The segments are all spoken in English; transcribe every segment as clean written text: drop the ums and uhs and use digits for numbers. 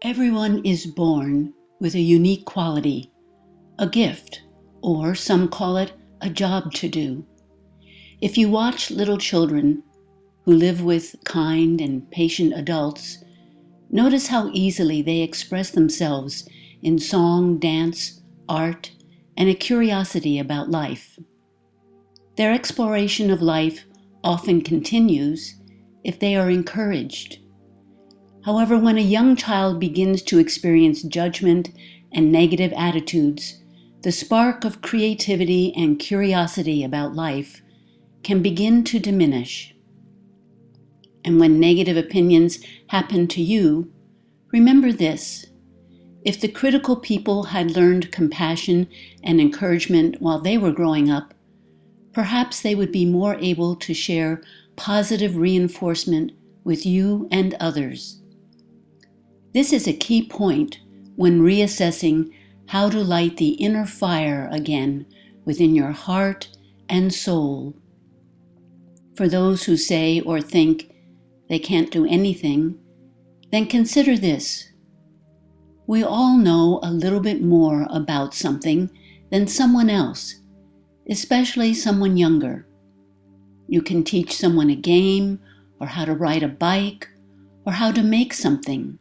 Everyone is born with a unique quality, a gift, or some call it a job to do. If you watch little children who live with kind and patient adults, notice how easily they express themselves in song, dance, art, and a curiosity about life. Their exploration of life often continues if they are encouraged. However, when a young child begins to experience judgment and negative attitudes, the spark of creativity and curiosity about life can begin to diminish. And when negative opinions happen to you, remember this: if the critical people had learned compassion and encouragement while they were growing up, perhaps they would be more able to share positive reinforcement with you and others. This is a key point when reassessing how to light the inner fire again within your heart and soul. For those who say or think they can't do anything, then consider this: we all know a little bit more about something than someone else, especially someone younger. You can teach someone a game, or how to ride a bike, or how to make something.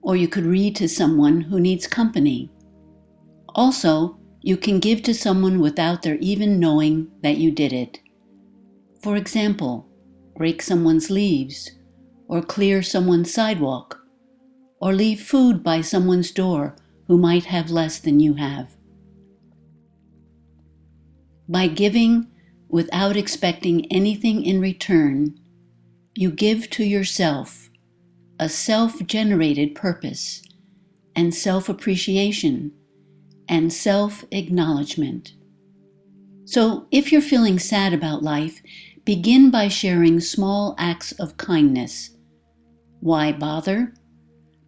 Or you could read to someone who needs company. Also, you can give to someone without their even knowing that you did it. For example, rake someone's leaves, or clear someone's sidewalk, or leave food by someone's door who might have less than you have. By giving without expecting anything in return, you give to yourself a self-generated purpose and self-appreciation and self-acknowledgement. So if you're feeling sad about life, begin by sharing small acts of kindness. Why bother?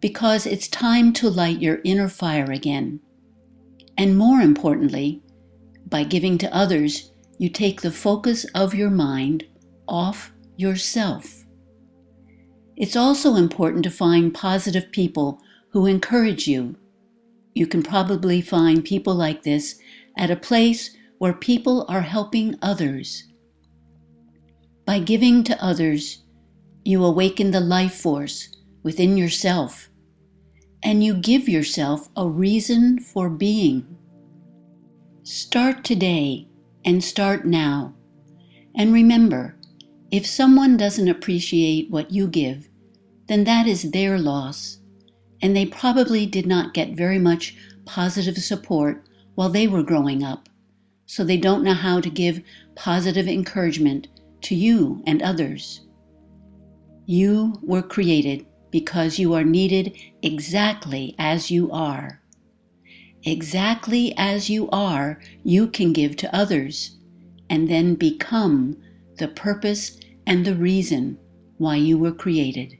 Because it's time to light your inner fire again. And more importantly, by giving to others, you take the focus of your mind off yourself. It's also important to find positive people who encourage you. You can probably find people like this at a place where people are helping others. By giving to others, you awaken the life force within yourself, and you give yourself a reason for being. Start today and start now. And remember, if someone doesn't appreciate what you give, then that is their loss, and they probably did not get very much positive support while they were growing up, so they don't know how to give positive encouragement to you and others. You were created because you are needed exactly as you are. Exactly as you are, you can give to others, and then become the purpose and the reason why you were created.